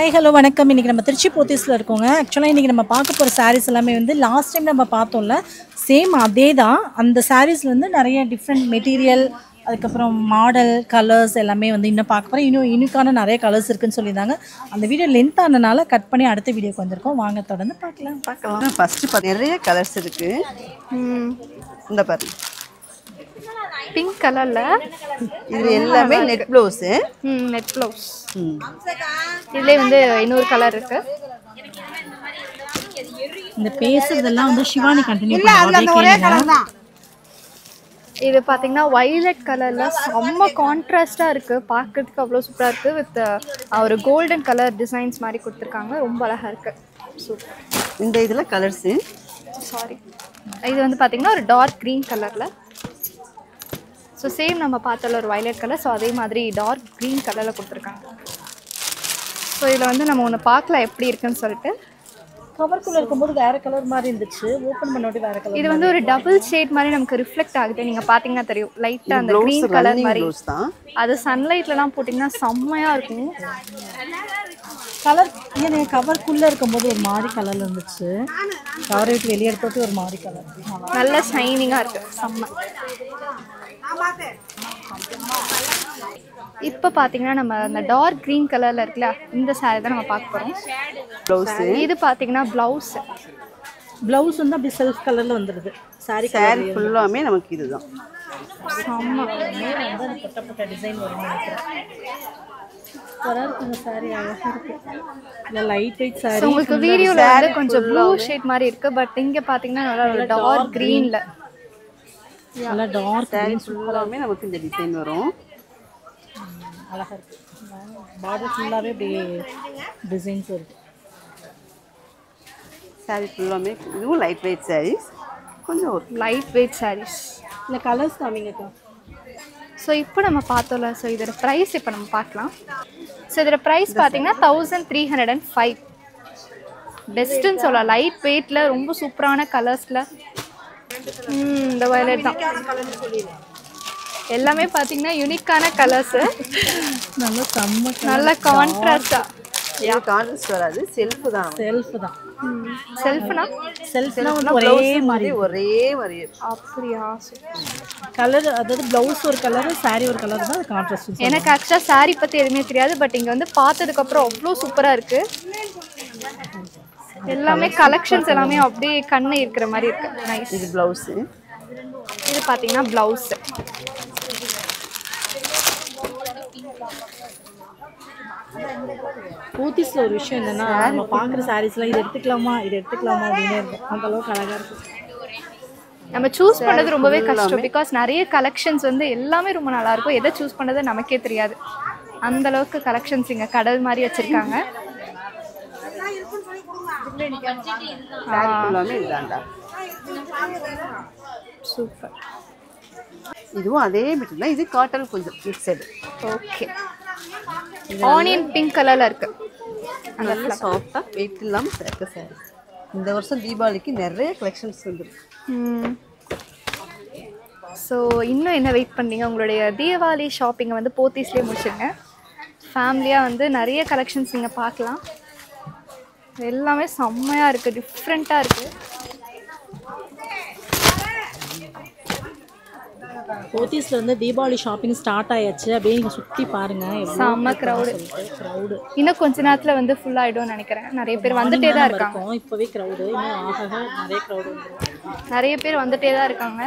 Hi hello வணக்கம். இன்றைக்கி நம்ம திருச்சி போத்தீஸில் இருக்கோங்க. ஆக்சுவலாக இன்றைக்கி நம்ம பார்க்க போகிற சாரீஸ் எல்லாமே வந்து லாஸ்ட் டைம் நம்ம பார்த்தோம்ல, சேம் அதே தான். அந்த சாரீஸில் வந்து நிறைய டிஃப்ரெண்ட் மெட்டீரியல், அதுக்கப்புறம் மாடல், கலர்ஸ் எல்லாமே வந்து இன்னும் பார்க்க போகிறோம். இன்னும் யூனிக்கான நிறைய கலர்ஸ் இருக்குதுன்னு சொல்லியிருந்தாங்க. அந்த வீடியோ லென்த் ஆனனால கட் பண்ணி அடுத்த வீடியோக்கு வந்திருக்கோம். வாங்க தொடர்ந்து பார்க்கலாம். ஃபஸ்ட்டு நிறைய கலர்ஸ் இருக்குது. இந்த பாருங்க, பிங்க் கலர்ல இது எல்லாமே நெட் ப்ளவுஸ். Net blouse. இதுலயே வந்து இன்னொரு கலர் இருக்கு. இந்த பேசுறதெல்லாம் வந்து சிவானி கண்டினியூ பண்ணுவாங்க. இது பாத்தீங்கன்னா வயலட் கலர்ல செம்ம கான்ட்ராஸ்டா இருக்கு, பார்க்கிறதுக்கு அவ்வளோ சூப்பரா இருக்கு. வித் ஒரு கோல்டன் கலர் டிசைன்ஸ் மாதிரி கொடுத்துருக்காங்க, ரொம்ப அழகா இருக்கு. சூப்பர். இந்த இதுல கலர்ஸ் சாரி, இது வந்து பாத்தீங்கன்னா ஒரு டார்க் கிரீன் கலர்ல. ஸோ சேம் நம்ம பார்த்தல ஒரு வயலட் கலர், ஸோ அதே மாதிரி டார்க் க்ரீன் கலரில் கொடுத்துருக்காங்க. ஸோ இதில் வந்து நம்ம ஒன்று பார்க்கலாம் எப்படி இருக்குன்னு சொல்லிட்டு. கவர்க்குள்ளே இருக்கும்போது வேறு கலர் மாதிரி இருந்துச்சு, ஓப்பன் பண்ணோட்டி வேறு கலர். இது வந்து ஒரு டபுள் ஷேட் மாதிரி நமக்கு ரிஃப்ளெக்ட் ஆகுது. நீங்கள் பார்த்தீங்கன்னா தெரியும், லைட்டாக அந்த க்ரீன் கலர் மாதிரி. அது சன்லைட்லலாம் போட்டிங்கன்னா செம்மையாக இருக்கும். கலர் ஏன்னா கவர்க்குள்ளே இருக்கும்போது ஒரு மாதிரி கலரில் இருந்துச்சு, கவரை விட்டு வெளியே எடுத்து ஒரு மாதிரி கலர் நல்ல ஷைனிங்காக இருக்குது, செம்ம. இப்போ பார்த்தீங்கன்னா நம்ம அந்த டார்க் க்ரீன் கலரில் இருக்குல்ல, இந்த சாரீ தான் நம்ம பார்க்க போகிறோம். ப்ளவுஸு இது பார்த்தீங்கன்னா ப்ளவுஸ். ப்ளவுஸ் வந்து அப்படி செல்ஃப் கலரில் வந்துடுது. சாரீ ஃபுல்லாமே நமக்கு இதுதான். செம்ம மேலே வந்து அந்த பொட்ட பொட்ட டிசைன் வரும்னு நினைக்கிறேன். சாரி அழகாக இருக்கு. இல்லை லைட் வெயிட் சாரி. உங்களுக்கு வீடியோவில் வந்து கொஞ்சம் ப்ளூ ஷேட் மாதிரி இருக்குது, பட் இங்கே பார்த்தீங்கன்னா நல்லா ஒரு டார்க் க்ரீனில், நல்லா டார்க் க்ரீன் ஃபுல்லாமே நமக்கு இந்த டிசைன் வரும். அழகாக இருக்குது. பார்டர் ஃபுல்லாகவே இப்படி டிசைன்ஸ் வருது. சாரீ ஃபுல்லாமே இதுவும் லைட் வெயிட் சாரீஸ், கொஞ்சம் ஒரு லைட் வெயிட் சாரீஸ். இல்லை கலர்ஸ் காமிங்கக்கா. ஸோ இப்போ நம்ம பார்த்தோம்ல, ஸோ இதோட ப்ரைஸ் இப்போ நம்ம பார்க்கலாம். ஸோ இதோட ப்ரைஸ் பார்த்தீங்கன்னா 1305. பெஸ்ட்டுன்னு சொல்லலாம், லைட் வெயிட்டில் ரொம்ப சூப்பரான கலர்ஸில். இந்த வயலட் தான் எல்லாமே பார்த்தீங்கன்னா யூனிக்கான கலர்ஸு, நல்லா செம்ம, நல்ல கான்ட்ராஸ்டாக. கான்ட்ராஸ்ட் வராது, செல்ஃப் தான். செல்ஃப் தான். செல்ஃப்னா செல்ஃப்னா ஒரே மாதிரி அப்படியா? கலர், அதாவது ப்ளவுஸ் ஒரு கலர், சாரீ ஒரு கலர் தான் கான்ட்ராஸ்ட். எனக்கு ஆக்சுவலாக சாரீ பற்றி எதுவுமே தெரியாது, பட் இங்கே வந்து பார்த்ததுக்கப்புறம் அவ்வளோ சூப்பராக இருக்குது. எல்லாமே கலெக்ஷன்ஸ் எல்லாமே அப்படியே கண்ணு இருக்கிற மாதிரி இருக்கு. நைஸ். இது ப்ளவுஸ். இது பார்த்தீங்கன்னா ப்ளவுஸ். போத்தீஸில் ஒரு விஷயம் என்னன்னா, நம்ம பார்க்குற சாரீஸ்லாம் இது எடுத்துக்கலாமா அப்படின்னு இருக்கும். அந்த அளவுக்கு அழகாக இருக்கும். நம்ம சூஸ் பண்ணுறது ரொம்பவே கஷ்டம், பிகாஸ் நிறைய கலெக்ஷன்ஸ் வந்து எல்லாமே ரொம்ப நல்லா இருக்கும். எதை சூஸ் பண்ணுறது நமக்கே தெரியாது, அந்த அளவுக்கு கலெக்ஷன்ஸ் இங்கே கடல் மாதிரி வச்சிருக்காங்க. சூப்பர். இதுவும் அதே மெட்டீரியல் தான், இது காட்டன் கொஞ்சம் மிக்சடு. ஓகே. ஆனியன் பிங்க் கலர்ல இருக்கு, நல்ல சாஃப்டா வெயிட் இல்லாம சிறக்க சாரி. இந்த வருஷம் தீபாவளிக்கு நிறைய கலெக்ஷன்ஸ் வந்துருக்கு. ஸோ இன்னும் என்ன வெயிட் பண்ணீங்க? உங்களுடைய தீபாவளி ஷாப்பிங்கை வந்து போத்தீஸ்லேயே முடிச்சுங்க. ஃபேமிலியாக வந்து நிறைய கலெக்ஷன்ஸ் நீங்கள் பார்க்கலாம். எல்லாமே செம்மையாக இருக்குது, டிஃப்ரெண்ட்டாக இருக்குது. போத்தீஸில் வந்து தீபாவளி ஷாப்பிங் ஸ்டார்ட் ஆயாச்சு. அப்படியே நீங்கள் சுற்றி பாருங்கள், செம்ம க்ரௌடு. இன்னும் கொஞ்ச நேரத்தில் வந்து ஃபுல் ஆகிடும்னு நினைக்கிறேன். நிறைய பேர் வந்துட்டே தான் இருக்காங்க. இப்போவே க்ரௌடு, இன்னும் ஆக நிறைய க்ரௌடு, நிறைய பேர் வந்துட்டே தான் இருக்காங்க.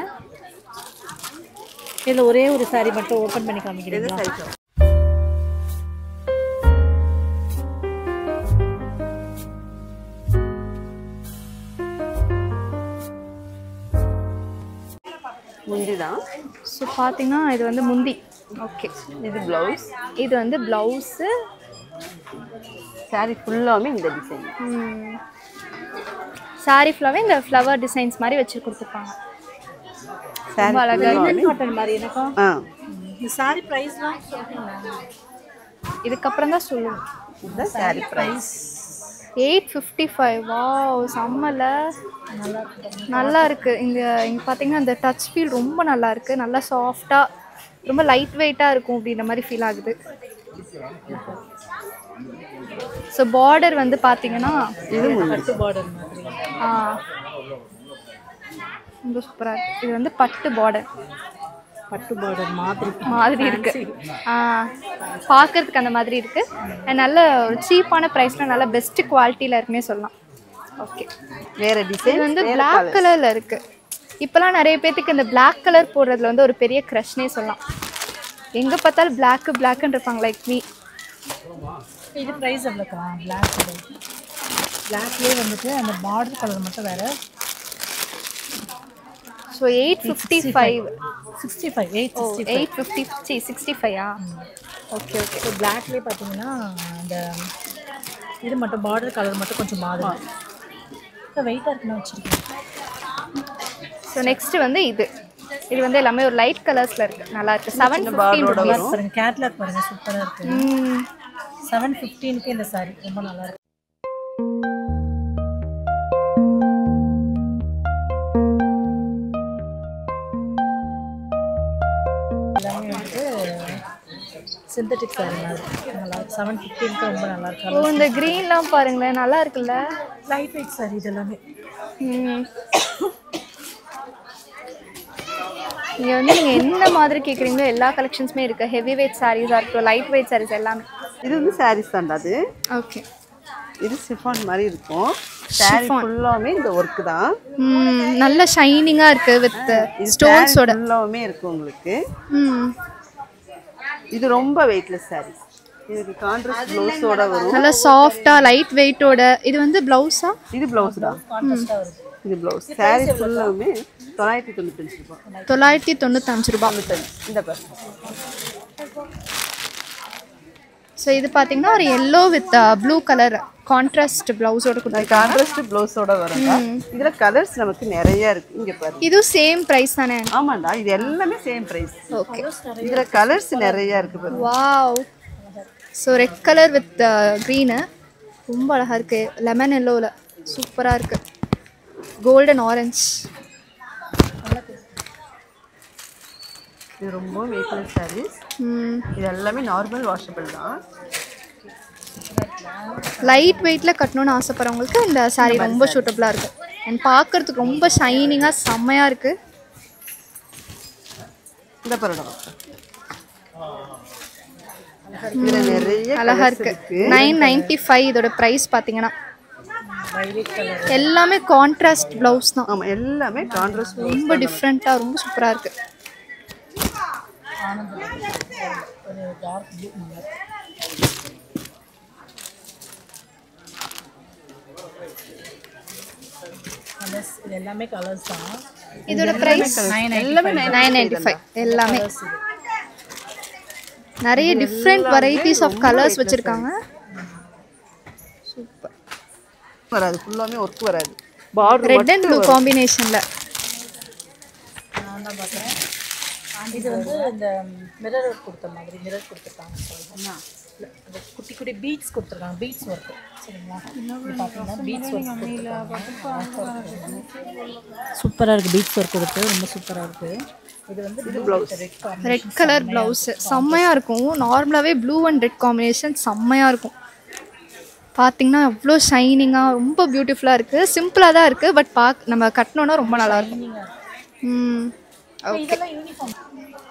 இதில் ஒரே ஒரு சாரி மட்டும் ஓப்பன் பண்ணி காமிக்கிறீங்களா? முந்தி தான். ஸோ பார்த்தீங்கன்னா இது வந்து முந்தி. ஓகே. இது ப்ளவுஸ். இது வந்து ப்ளவுஸு. சாரி ஃபுல்லாமே இந்த டிசைன். சாரி ஃபுல்லாகவே இந்த ஃப்ளவர் டிசைன்ஸ் மாதிரி வச்சு கொடுத்துருப்பாங்க. ரொம்ப அழகாக காட்டன் மாதிரி எனக்கா. இந்த சாரி ப்ரைஸ்லாம் இதுக்கப்புறம் தான் சொல்லுவோம். இந்த சாரி ப்ரைஸ் 855. வாவ், செம்மல நல்லா இருக்குது. இங்கே பார்த்தீங்கன்னா இந்த டச் ஃபீல் ரொம்ப நல்லா இருக்குது. நல்லா சாஃப்டாக, ரொம்ப லைட் வெயிட்டாக இருக்கும் அப்படின்ற மாதிரி ஃபீல் ஆகுது. ஸோ பார்டர் வந்து பார்த்தீங்கன்னா இது பட்டு பார்டர் மாதிரி. ரொம்ப சூப்பராக இருக்குது. இது வந்து பட்டு பார்டர் பட்டு பார்டர் மாதிரி இருக்கு. பார்க்கறதுக்கு அந்த மாதிரி இருக்கு. நல்ல ஒரு சீப்பான ப்ரைஸ்ல நல்ல பெஸ்ட் குவாலிட்டியில இருக்குன்னே சொல்லலாம். ஓகே, வேற டிசைன் இது வந்து Black கலர்ல இருக்கு. இப்போலாம் நிறைய பேத்துக்கு இந்த Black கலர் போடுறதுல வந்து ஒரு பெரிய க்ரஷ்னே சொல்லலாம். எங்க பார்த்தாலும் பிளாக்ன்னு இருப்பாங்க லைக் மீ. இது ப்ரைஸ் எவ்வளோக்கா? பிளாக்லேயே வந்துட்டு அந்த பார்டர் கலர் மட்டும் வேறு. ஸோ 855. 65 850 65. Okay okay. ஸோ பிளாக்லேயே பார்த்தீங்கன்னா அந்த இது மட்டும் பார்டர் கலர் மட்டும் கொஞ்சம் மாறும். இப்போ வெயிட்டாக இருக்குன்னு வச்சுருக்கேன். ஸோ நெக்ஸ்ட் வந்து இது வந்து எல்லாமே ஒரு லைட் கலர்ஸில் இருக்குது. நல்லா இருக்குது. 715 பாருங்க. கேட்லாக் பாருங்கள், சூப்பராக இருக்குது. 715க்கு இந்த சாரி ரொம்ப நல்லா இருக்கு. எல்லாமே வந்துட்டு சிந்தட்டிக் சாரி மாதிரி நல்லா இருக்கு. 715க்கு ரொம்ப நல்லா இருக்கு. ஓ, இந்த க்ரீன்லாம் பாருங்களேன், நல்லா இருக்குல்ல. லைட் வெயிட் சாரி இது எல்லாமே. இங்கே வந்து நீங்கள் எந்த மாதிரி கேட்குறீங்களோ எல்லா கலெக்ஷன்ஸுமே இருக்குது. ஹெவி வெயிட் சாரீஸாக இருக்கட்டும், லைட் வெயிட் சாரீஸ் எல்லாமே. இது வந்து சாரீஸ் தான்டா. அது ஓகே. இது சிஃபான் மாதிரி இருக்கும். சாரி ஃபுல்லாமே இந்த ஒர்க் தான். நல்ல ஷைனிங்கா இருக்கு வித் ஸ்டோன்ஸோட. ஃபுல்லாமே இருக்கு உங்களுக்கு. இது ரொம்ப வெயிட்லெஸ் சாரீஸ். இதுக்கு கான்ட்ராஸ்ட் ப்ளவுஸோட வரும். நல்ல சாஃப்ட்டா லைட் வெயிட்டோட. இது வந்து ப்ளவுஸா? இது ப்ளவுஸ் தான். கான்ட்ராஸ்டா வருது. இது ப்ளவுஸ். சாரி ஃபுல்லாமே 995 ரூபாய். 995 ரூபாய். இந்த பாருங்க. ஸோ இது பார்த்தீங்கன்னா ஒரு yellow with blue colour contrast ப்ளவுஸோட கொடுத்துருக்காங்க. கான்ட்ராஸ்ட் ப்ளவுஸோட வரும். இதுல கலர்ஸ் நமக்கு நிறைய இருக்கு. இங்க பாருங்க. இது சேம் பிரைஸ் தானே? ஆமாண்டா, இது எல்லாமே சேம் பிரைஸ். ஓகே. இதுல கலர்ஸ் நிறைய இருக்கு பாருங்க. Wow. So red colour with green ரொம்ப அழகாக இருக்குது. லெமன் எல்லோவில் சூப்பராக இருக்குது. Golden orange. இது ரொம்ப வெயிட்லெஸ் சாரீஸ். இது எல்லாமே நார்மல் வாஷபிள் தான். லைட் வெயிட்டில் கட்டணும்னு ஆசைப்படுறவங்களுக்கு இந்த சாரீ ரொம்ப சூட்டபுளாக இருக்கும். அண்ட் பார்க்கறதுக்கு ரொம்ப ஷைனிங்காக செம்மையாக இருக்குது. இந்த பரடம் அழகா இருக்கு. 995 இதோட பிரைஸ் பாத்தீங்கன்னா. எல்லாமே கான்ட்ராஸ்ட் ப்ளவுஸ் தான். ஆமா, எல்லாமே கான்ட்ராஸ்ட். ரொம்ப டிஃப்ரெண்டா ரொம்ப சூப்பரா இருக்கு. இது எல்லாமே கலர்ஸ் தான். இதோட பிரைஸ் எல்லாமே 995. எல்லாமே நிறைய டிஃப்ரெண்ட் வெரைட்டிஸ் ஆஃப் கலர்ஸ் வச்சிருக்காங்க. சூப்பர். வராது, ஃபுல்லாமே ஒர்க் வராது. பார்டர் ரெட் அண்ட் ப்ளூ காம்பினேஷன்ல. நான் தான் பார்த்தேன். இது வந்து இந்த மிரர் ஒர்க் கொடுத்த மாதிரி மிரர் கொடுத்துருக்காங்க. சொல்லுங்கள், அந்த குட்டி குட்டி பீட்ஸ் கொடுத்துருக்காங்க. பீட்ஸ் ஒர்க்கு சரிங்களா? இது பார்த்தீங்கன்னா பீட்ஸ் ஒர்க் சூப்பராக இருக்குது. பீட்ஸ் ஒர்க் கொடுத்து ரொம்ப சூப்பராக இருக்குது. இது வந்து ரெட் கலர் ப்ளவுஸ் செம்மையாக இருக்கும். நார்மலாகவே ப்ளூ அண்ட் ரெட் காம்பினேஷன் செம்மையாக இருக்கும். பார்த்தீங்கன்னா அவ்வளோ ஷைனிங்காக ரொம்ப பியூட்டிஃபுல்லாக இருக்குது. சிம்பிளாக தான் இருக்குது, பட் நம்ம கட்டணுன்னா ரொம்ப நல்லாயிருக்கும். ஓகே.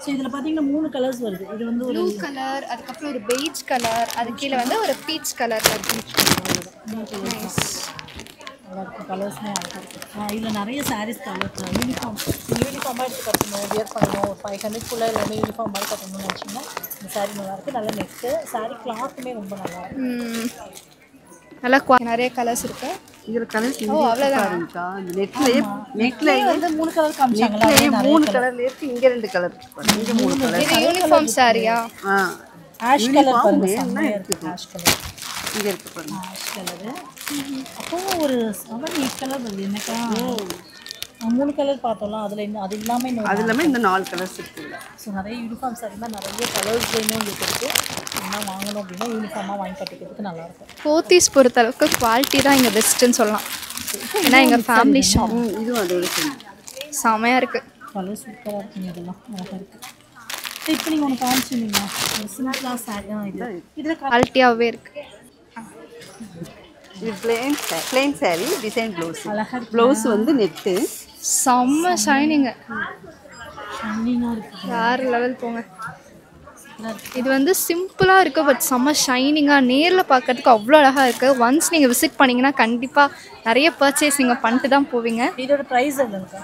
ஸோ இதில் பார்த்தீங்கன்னா 3 கலர்ஸ் வருது. இது வந்து ஒரு ப்ளூ கலர், அதுக்கப்புறம் ஒரு பெய்ஜ் கலர், அது கீழே வந்து ஒரு பீச் கலர். நல்லாயிருக்கும். கலர்ஸ்மே அழகாக இருக்கும். இதில் நிறைய சாரீஸ் கலர் யூனிஃபார்மாக எடுத்து கட்டணும், வியர் பண்ணணும். ஒரு 500 எல்லாமே யூனிஃபார்ம் மாதிரி கட்டணும்னு நினச்சிங்கன்னா இந்த சாரீ நல்லாயிருக்கு. நல்ல நெட்டு சாரீ கிளாத்துமே ரொம்ப நல்லாயிருக்கும். நல்லா நிறைய கலர்ஸ் இருக்கு. இதுல கலர்ஸ் அவ்வளவுதான். நெட்லயே வந்து 3 கலர் காமிச்சாங்களா? 3 கலர்ல இருக்கு. இங்க 2 கலர் இருக்கு. இங்க 3 கலர். இது யூனிஃபார்ம் சாரியா? ஆஷ் கலர் பாருங்க. செம்மையா இருக்கு. ஆஷ் கலர் இங்க இருக்கு பாருங்க. Ash colour. அப்போ ஒரு 7-8 கலர் வருது. என்னக்கா 3 கலர் பார்த்தோம்ல, அதில் இன்னும் அது இல்லாமல் இந்த 4 கலர்ஸ் இருக்குல்ல. ஸோ நிறைய யூனிஃபார்ம் சாரி தான் நிறைய கலர்ஸ்லேயுமே உங்களுக்கு இருக்குது. என்ன வாங்கணும் அப்படின்னா யூனிஃபார்மாக வாங்கி கட்டிக்கிறதுக்கு நல்லாயிருக்கும். போத்தீஸ் பொறுத்த அளவுக்கு குவாலிட்டி தான் இங்கே பெஸ்ட்டுன்னு சொல்லலாம். ஏன்னா எங்கள் ஃபேமிலி ஷாப். இதுவும் அதோட செமையாக இருக்குது. கலர் சூப்பராக இருக்குங்க. இதெல்லாம் அழகாக இருக்குது. இப்போ நீங்கள் ஒன்று காமிச்சிருந்தீங்க ஒரு சிம்பிளாக சாரி இது இதில் குவாலிட்டியாகவே இருக்குது. இது பிளெயின் saree டிசைன் ப்ளவுஸ். அழகா இருக்கு. ப்ளவுஸ் வந்து நெட்டு. செம்ம ஷைனிங்கு, ஷைனிங்காக இருக்குது. வேறு லெவல் போங்க. இது வந்து சிம்பிளாக இருக்குது, பட் செம்ம ஷைனிங்காக நேரில் பார்க்கறதுக்கு அவ்வளோ அழகாக இருக்குது. ஒன்ஸ் நீங்கள் விசிட் பண்ணிங்கன்னா கண்டிப்பாக நிறைய பர்ச்சேஸ் நீங்கள் பண்ணிட்டு தான் போவீங்க. இதோட ப்ரைஸ் எவ்வளோக்கா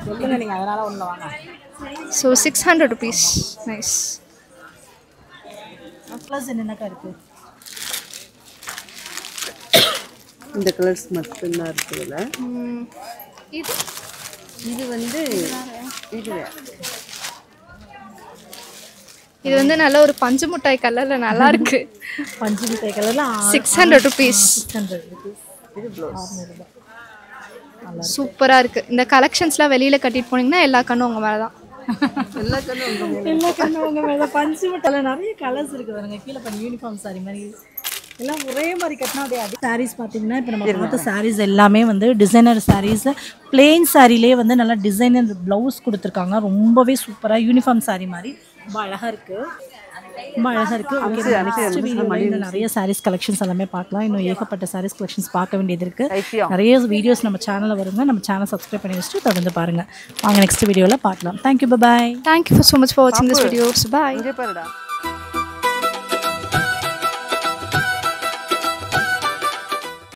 சொல்லுங்க நீங்கள், அதனால் ஒன்று வாங்க. So 600 rupees. நைஸ். ப்ளஸ் என்னென்னக்கா இருக்குது? இந்த கலர்ஸ் மட்டும்தான் இருக்குதுல்ல. இது இது வந்து இது வந்து நல்ல ஒரு பஞ்சு மிட்டாய் கலரில் நல்லா இருக்கு. பஞ்சு மிட்டாய் கலரில் 600 rupees. 600 rupees. இது ப்ளவுஸ். சூப்பராக இருக்குது. இந்த கலெக்ஷன்ஸ்லாம் வெளியில் கட்டிட்டு போனீங்கன்னா எல்லா கண்ணும் உங்கள் மேலே தான். எல்லா கலரும் எல்லா கண்ணும் உங்கள் மேலே. பஞ்சு மிட்டாயில் நிறைய கலர்ஸ் இருக்குது பாருங்க. கீழே பண்ணி யூனிஃபார்ம் சாரி மாதிரி எல்லாம் ஒரே மாதிரி கட்டினா அப்படியே அடி. சாரீஸ் பார்த்தீங்கன்னா இப்போ நம்ம பார்த்த சாரீஸ் எல்லாமே வந்து டிசைனர் சாரீஸ். பிளெயின் சாரீலே வந்து நல்லா டிசைனர் ப்ளவுஸ் கொடுத்துருக்காங்க. ரொம்பவே சூப்பராக யூனிஃபார்ம் சாரீ மாதிரி ரொம்ப அழகாக இருக்குது. ரொம்ப அழகாக இருக்குது. நிறைய சாரீஸ் கலெக்ஷன்ஸ் எல்லாமே பார்க்கலாம். இன்னும் ஏகப்பட்ட சாரீஸ் கலெக்ஷன்ஸ் பார்க்க வேண்டியது இருக்குது. நிறைய வீடியோஸ் நம்ம சேனலில் வருங்க. நம்ம சேனல் சப்ஸ்கிரைப் பண்ணி வச்சுட்டு தொடர்ந்து பாருங்கள். வாங்க நெக்ஸ்ட் வீடியோவில் பார்க்கலாம். Thank you, bye. Thank you so much for வாட்சிங் திஸ் வீடியோஸ். பாய். இங்கே பாருடா.